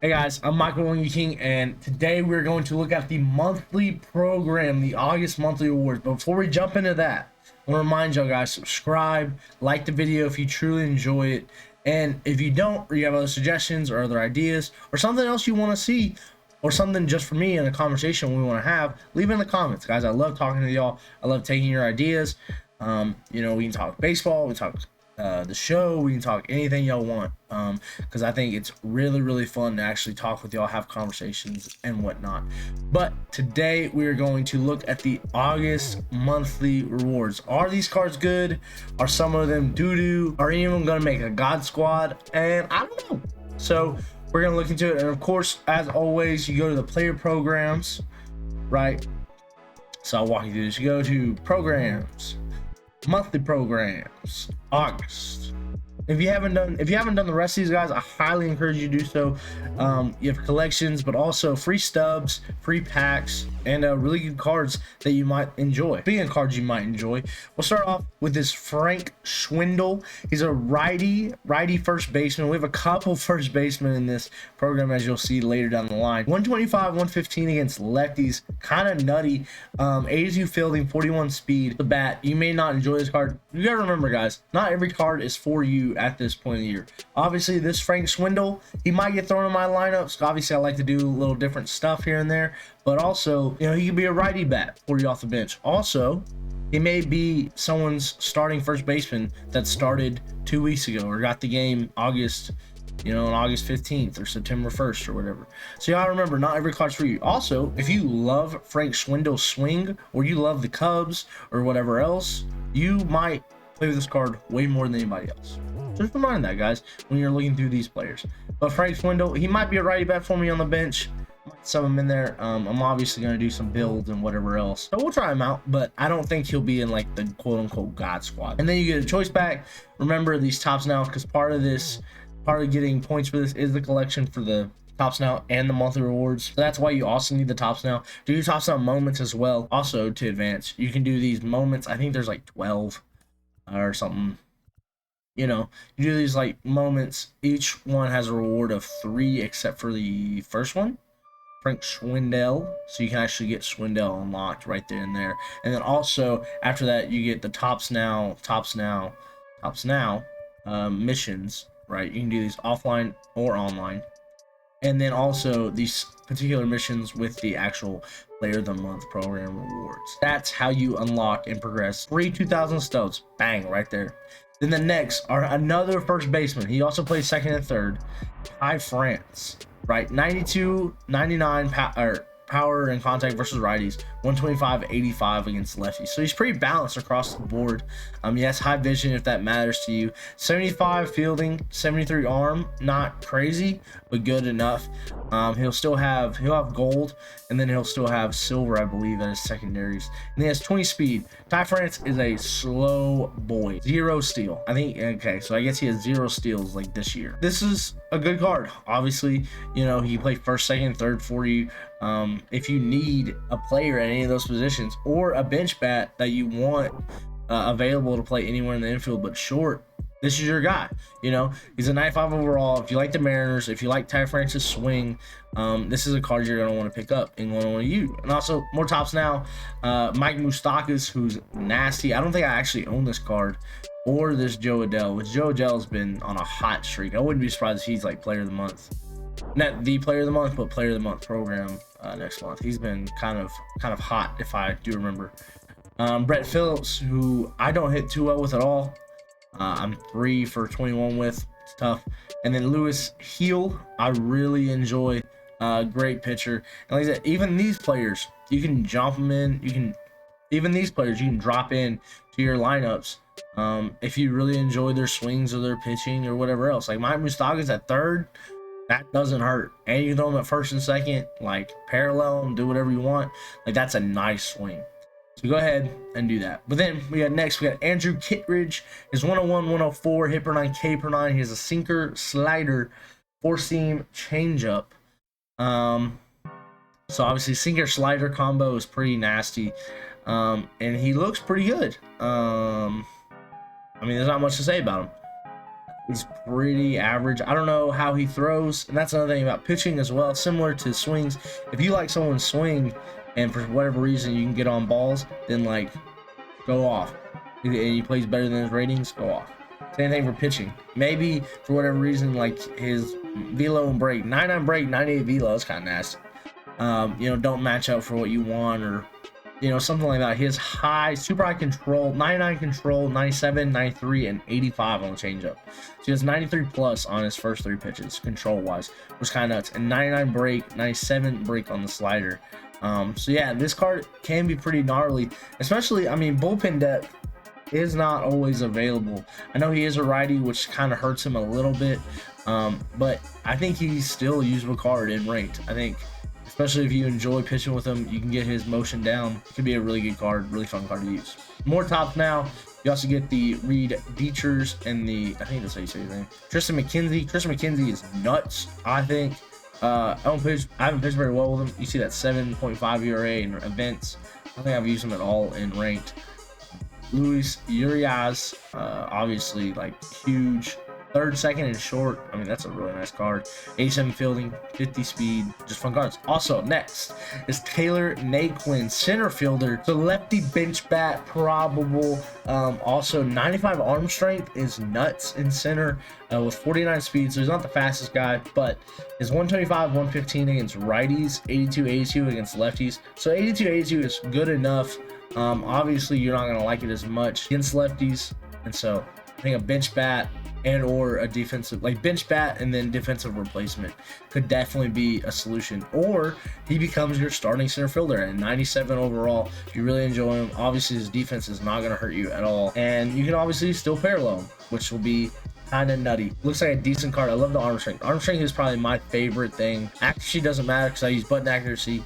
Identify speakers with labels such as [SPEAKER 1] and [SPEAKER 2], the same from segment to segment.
[SPEAKER 1] Hey guys, I'm Michael King, and today we're going to look at the monthly program, the August monthly awards. But before we jump into that, I want to remind y'all guys, subscribe, like the video if you truly enjoy it, and if you don't, or you have other suggestions or other ideas, or something else you want to see, or something just for me in a conversation we want to have, leave it in the comments, guys. I love talking to y'all. I love taking your ideas. We can talk baseball, we can talk the show, we can talk anything y'all want, because I think it's really fun to actually talk with y'all, have conversations and whatnot. But today we are going to look at the August monthly rewards. Are these cards good? Are some of them doo-doo? Are any of them gonna make a god squad? And I don't know. So we're gonna look into it, and of course, as always, you go to the player programs, right? So I'll walk you through this. You go to programs, monthly programs, August. If you haven't done the rest of these, guys, I highly encourage you to do so. You have collections, but also free stubs, free packs, and really good cards that you might enjoy. Speaking of cards you might enjoy, we'll start off with this Frank Swindle. He's a righty first baseman. We have a couple first basemen in this program, as you'll see later down the line. 125, 115 against lefties, kind of nutty. 82 fielding, 41 speed. The bat, you may not enjoy this card. You gotta remember, guys, not every card is for you at this point of the year. Obviously, this Frank Swindle, he might get thrown in my lineups. Obviously, I like to do a little different stuff here and there, but also, he could be a righty bat for you off the bench. Also, he may be someone's starting first baseman that started 2 weeks ago or got the game August, on August 15th or September 1st or whatever. So y'all remember, not every card's for you. Also, if you love Frank Swindle's swing, or you love the Cubs or whatever else, you might play with this card way more than anybody else. Just remind that, guys, when you're looking through these players. But Frank Swindle, he might be a righty bat for me on the bench. Might sub him in there. I'm obviously going to do some builds and whatever else, so we'll try him out, but I don't think he'll be in like the quote-unquote god squad. And then you get a choice pack. Remember these tops now, because part of getting points for this is the collection for the tops now and the monthly rewards. So that's why you also need the tops now. Do your tops now moments as well. Also, to advance, you can do these moments. I think there's like 12 or something. You do these like moments. Each one has a reward of 3, except for the first one, Frank Swindle. So you can actually get Swindle unlocked right there and there. And then also after that, you get the tops now missions. Right, you can do these offline or online, and then also these particular missions with the actual Player of the Month program rewards. That's how you unlock and progress. Free 2,000 stubs, bang, right there. Then the next are another first baseman. He also plays second and third. Hi France, right? 92, 99 power and contact versus righties, 125, 85 against lefties. So he's pretty balanced across the board. Yes, high vision if that matters to you. 75 fielding, 73 arm, not crazy, but good enough. He'll have gold, and then he'll still have silver, I believe, as secondaries. And he has 20 speed. Ty France is a slow boy. 0 steal. I think, okay, so I guess he has 0 steals like this year. This is a good card. Obviously, he can play first, second, third for you. If you need a player at any of those positions, or a bench bat that you want available to play anywhere in the infield but short, this is your guy. He's a 95 overall. If you like the Mariners, if you like Ty France's swing, this is a card you're going to want to pick up and going to want to use. And also, more tops now. Mike Moustakas, who's nasty. I don't think I actually own this card, or this Joe Adele, which Joe Adele's been on a hot streak. I wouldn't be surprised if he's like Player of the Month. Not the Player of the Month, but Player of the Month program next month. He's been kind of hot, if I do remember. Brett Phillips, who I don't hit too well with at all. I'm 3 for 21 with. It's tough. And then Lewis Heel, I really enjoy. Great pitcher. And like I said, even these players, you can jump them in. Even these players, you can drop in to your lineups if you really enjoy their swings or their pitching or whatever else. Like Mike Moustakas at third, that doesn't hurt. And you throw them at first and second, like parallel them, do whatever you want. Like, that's a nice swing. So go ahead and do that. But then we got Andrew Kittridge. His 101, 104, hit per 9, K per 9. He has a sinker, slider, 4-seam, changeup. So obviously sinker slider combo is pretty nasty. And he looks pretty good. There's not much to say about him. He's pretty average. I don't know how he throws, and that's another thing about pitching as well. Similar to swings, if you like someone's swing, and for whatever reason you can get on balls, then like go off. And he plays better than his ratings, go off. Same thing for pitching. Maybe for whatever reason, like his velo and break, 99 break, 98 velo is kind of nasty. You know, don't match up for what you want, or you know, something like that. His high, super high control, 99 control, 97, 93, and 85 on the changeup. So he has 93 plus on his first 3 pitches, control wise, which is kind of nuts. And 99 break, 97 break on the slider. So yeah, this card can be pretty gnarly, especially, I mean, bullpen depth is not always available. I know he is a righty, which kind of hurts him a little bit, but I think he's still a usable card in ranked. I think, especially if you enjoy pitching with him, you can get his motion down. It could be a really good card, really fun card to use. More tops now. You also get the Reed Dietrich and the, I think that's how you say his name, Tristan Mckenzie. Tristan Mckenzie is nuts, I think. I haven't pitched very well with him. You see that 7.5 ERA in events. I don't think I've used him at all in ranked. Luis Urias, obviously like huge. Third, second, and short. I mean, that's a really nice card. 87 fielding, 50 speed, just fun cards. Also, next is Taylor Naquin, center fielder. So lefty bench bat, probable. Also, 95 arm strength is nuts in center with 49 speed. So he's not the fastest guy, but his 125, 115 against righties, 82, 82 against lefties. So 82, 82 is good enough. Obviously, you're not gonna like it as much against lefties, and so I think a bench bat and or a defensive, like bench bat and then defensive replacement could definitely be a solution. Or he becomes your starting center fielder at 97 overall. If you really enjoy him, obviously his defense is not going to hurt you at all, and you can obviously still parallel him, which will be kind of nutty. Looks like a decent card. I love the arm strength. Arm strength is probably my favorite thing. Accuracy doesn't matter because I use button accuracy.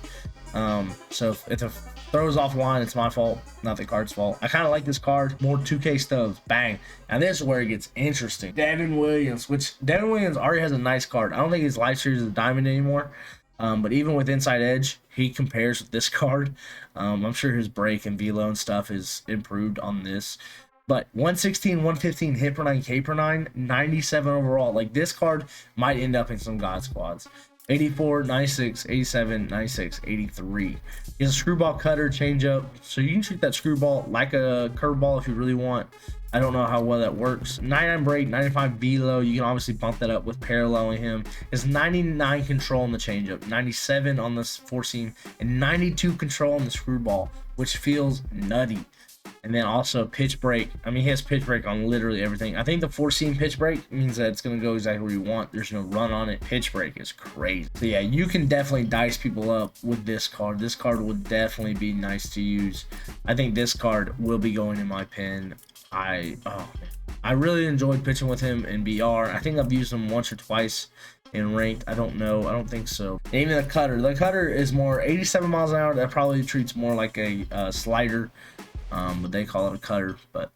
[SPEAKER 1] So if it throws offline, it's my fault, not the card's fault. I kind of like this card. More 2K stuff. Bang. And this is where it gets interesting. Devin Williams, which Devin Williams already has a nice card. I don't think his life series is a diamond anymore. But even with Inside Edge, he compares with this card. I'm sure his break and velo and stuff is improved on this. But 116, 115 hit per 9, K per 9, 97 overall. Like, this card might end up in some God squads. 84, 96, 87, 96, 83. He has a screwball cutter, changeup, so you can treat that screwball like a curveball if you really want. I don't know how well that works. 99 break, 95 velo. You can obviously bump that up with paralleling him. His 99 control on the changeup, 97 on the four seam, and 92 control on the screwball, which feels nutty. And then also pitch break. I mean, he has pitch break on literally everything. I think the 4-seam pitch break means that it's going to go exactly where you want. There's no run on it. Pitch break is crazy. So yeah, you can definitely dice people up with this card. This card would definitely be nice to use. I think this card will be going in my pen. I really enjoyed pitching with him in BR. I think I've used him once or twice in ranked. I don't know. I don't think so. And even the cutter. The cutter is more 87 miles an hour. That probably treats more like a slider. But they call it a cutter. But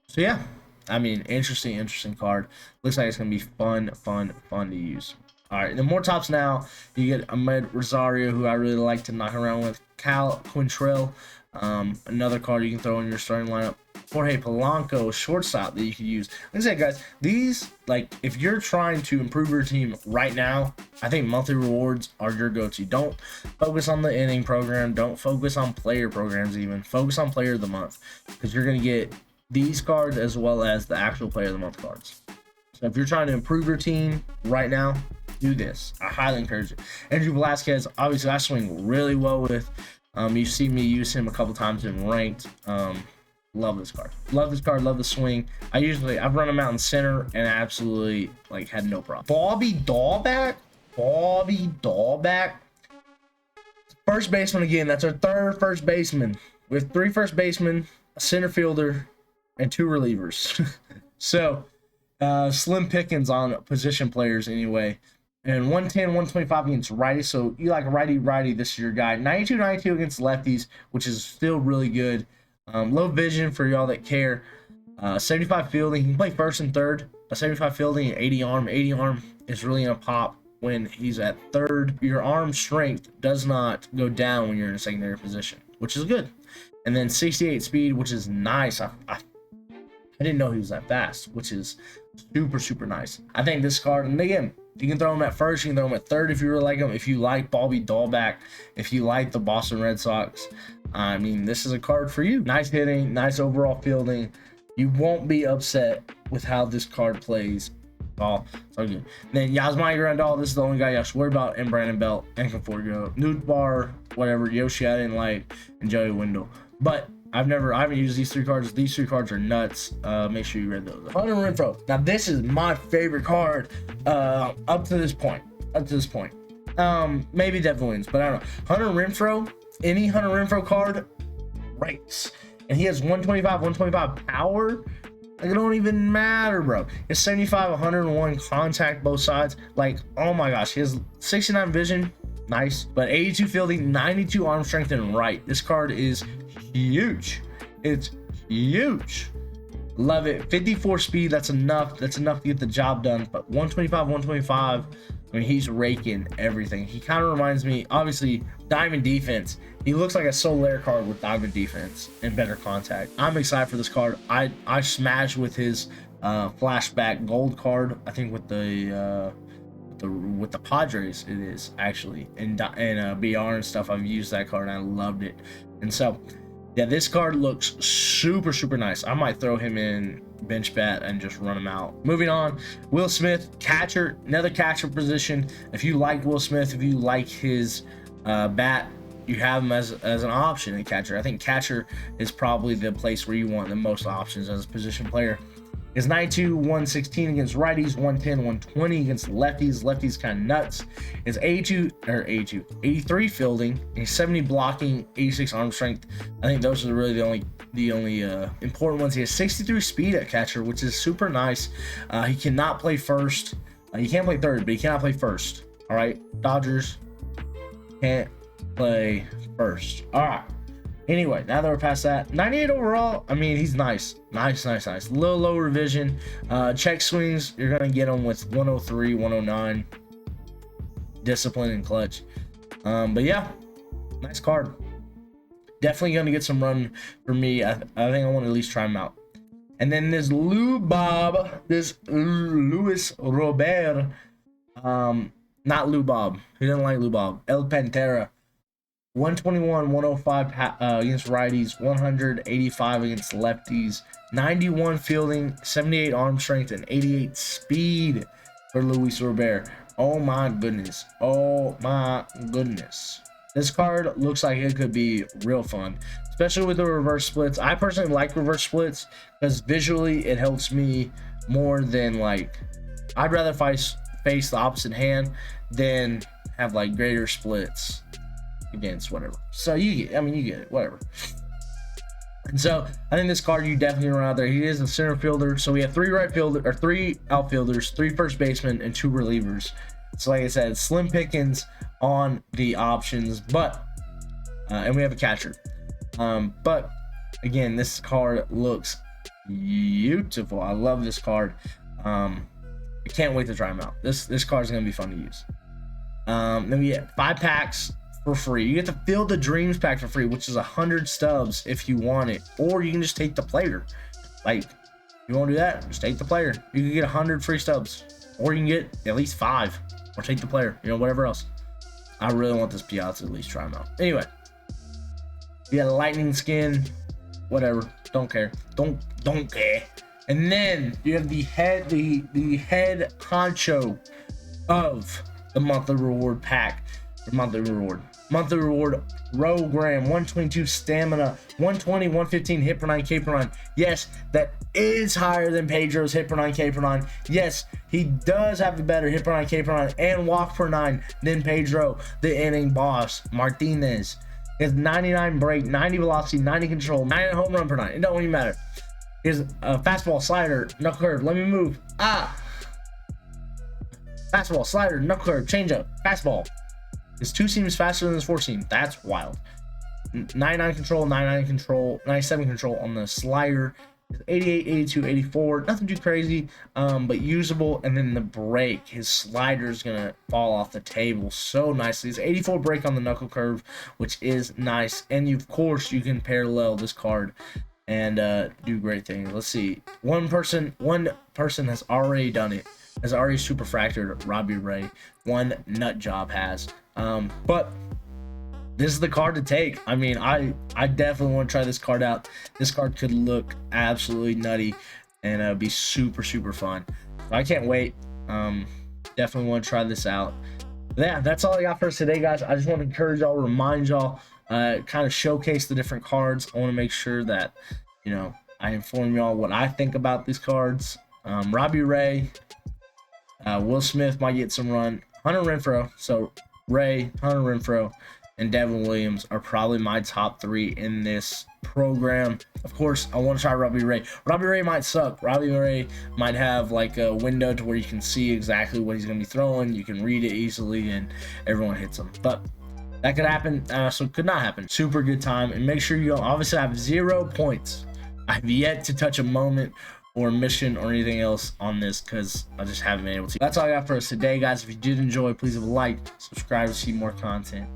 [SPEAKER 1] so yeah, I mean, interesting card. Looks like it's gonna be fun to use. All right, the more tops now. You get Ahmed Rosario, who I really like to knock around with. Cal Quintrell, another card you can throw in your starting lineup. Jorge Polanco, shortstop that you could use. Like I said, guys, these, like, if you're trying to improve your team right now, I think monthly rewards are your go-to. Don't focus on the inning program. Don't focus on player programs even. Focus on player of the month, because you're going to get these cards as well as the actual player of the month cards. So if you're trying to improve your team right now, do this. I highly encourage it. Andrew Velasquez, obviously I swing really well with. You see me use him a couple times in ranked. Love this card. Love this card. Love the swing. I've run him out in center and absolutely like had no problem. Bobby Dahlback. First baseman again. That's our third first baseman. With 3 first basemen, a center fielder, and 2 relievers. So slim pickings on position players anyway. And 110, 125 against righty. So you like a righty, this is your guy. 92, 92 against lefties, which is still really good. Low vision for y'all that care. 75 fielding. He can play first and third. A 75 fielding and 80 arm. 80 arm is really going to pop when he's at third. Your arm strength does not go down when you're in a secondary position, which is good. And then 68 speed, which is nice. I didn't know he was that fast, which is Super, super nice. I think this card, and again, you can throw him at first, you can throw him at third if you really like him. If you like Bobby Dahlback, if you like the Boston Red Sox, I mean, this is a card for you. Nice hitting, nice overall fielding. You won't be upset with how this card plays. So good. Then Yasmani Grandal, this is the only guy you have to worry about, and Brandon Belt, and Conforto, Newtbar, whatever, Yoshi I didn't like, and Joey Wendell. But I haven't used these three cards. These three cards are nuts. Make sure you read those. Hunter Renfroe. Now this is my favorite card up to this point. Maybe Devin Williams, but I don't know. Hunter Renfroe, any Hunter Renfroe card rates. And he has 125 power. Like, it don't even matter, bro. It's 75, 101 contact both sides. Like, oh my gosh, he has 69 vision. Nice. But 82 fielding, 92 arm strength and right. This card is huge. It's huge. Love it. 54 speed, that's enough. That's enough to get the job done. But 125, I mean, he's raking everything. He kind of reminds me, obviously, Diamond Defense. He looks like a Solaire card with Diamond Defense and better contact. I'm excited for this card. I smashed with his flashback gold card. I think with the Padres it is actually, and BR and stuff. I've used that card and I loved it. And so, yeah, this card looks super, super nice. I might throw him in bench bat and just run him out. Moving on, Will Smith, catcher, another catcher position. If you like Will Smith, if you like his bat, you have him as an option in catcher. I think catcher is probably the place where you want the most options as a position player. Is 92, 116 against righties, 110, 120 against lefties. Lefties kind of nuts. Is 83 fielding, and 70 blocking, 86 arm strength. I think those are really the only important ones. He has 63 speed at catcher, which is super nice. He cannot play first. He can't play third, but he cannot play first. All right, Dodgers can't play first. All right. Anyway, now that we're past that, 98 overall, I mean, he's nice. Nice. A little lower vision. Check swings, you're going to get him with 103, 109. Discipline and clutch. But yeah, nice card. Definitely going to get some run for me. I think I want to at least try him out. And then this Luis Robert. Not Lou Bob. He didn't like Lou Bob. El Pantera. 121, 105 against righties, 185 against lefties, 91 fielding, 78 arm strength, and 88 speed for Luis Robert. Oh my goodness. This card looks like it could be real fun, especially with the reverse splits. I personally like reverse splits because visually it helps me more than, like, I'd rather face the opposite hand than have like greater splits against whatever. So you get it, whatever. And so I think this card you definitely run out there. He is a center fielder, so we have three outfielders, 3 first basemen, and 2 relievers. So like I said, slim pickings on the options, but and we have a catcher. But again, this card looks beautiful. I love this card. I can't wait to try him out. This card is gonna be fun to use. Then we get 5 packs for free. You get the Field of Dreams pack for free, which is 100 stubs if you want it, or you can just take the player. Like, you want to do that, just take the player. You can get 100 free stubs, or you can get at least 5, or take the player, whatever else. I really want this Piazza to at least try him out. Anyway, you got a lightning skin, whatever, don't care. Don't care. And then you have the head honcho of the monthly reward pack. Monthly reward, Rogram, 122 stamina, 120, 115 hit per 9, K per 9. Yes, that is higher than Pedro's hit per 9, K per 9. Yes, he does have a better hit per 9, K per 9, and walk per 9 than Pedro, the inning boss, Martinez. He has 99 break, 90 velocity, 90 control, 90 home run per 9. It don't even matter. He has a fastball, slider, knuckle curve. Let me move. Fastball, slider, knuckle curve, changeup, fastball. His 2 seam is faster than his 4 seam. That's wild. 99 control, 99 control, 97 control on the slider. 88, 82, 84. Nothing too crazy, but usable. And then the break, his slider is gonna fall off the table so nicely. It's 84 break on the knuckle curve, which is nice. And of course, you can parallel this card and do great things. Let's see. One person has already done it. Has already super fractured Robbie Ray. One nut job has. But this is the card to take. I mean, I definitely want to try this card out. This card could look absolutely nutty and be super fun. I can't wait. Definitely want to try this out. But yeah, that's all I got for us today, guys. I just want to encourage y'all, remind y'all, kind of showcase the different cards. I want to make sure that, you know, I inform y'all what I think about these cards. Robbie Ray, Will Smith might get some run. Hunter Renfroe, so Ray, Hunter Renfroe, and Devin Williams are probably my top 3 in this program. Of course, I want to try Robbie Ray. Robbie Ray might suck. Robbie Ray might have like a window to where you can see exactly what he's going to be throwing. You can read it easily, and everyone hits him. But that could happen, so it could not happen. Super good time, and make sure you don't, obviously I have 0 points. I have yet to touch a moment or mission or anything else on this because I just haven't been able to. That's all I got for us today, guys. If you did enjoy, please leave a like, subscribe to see more content.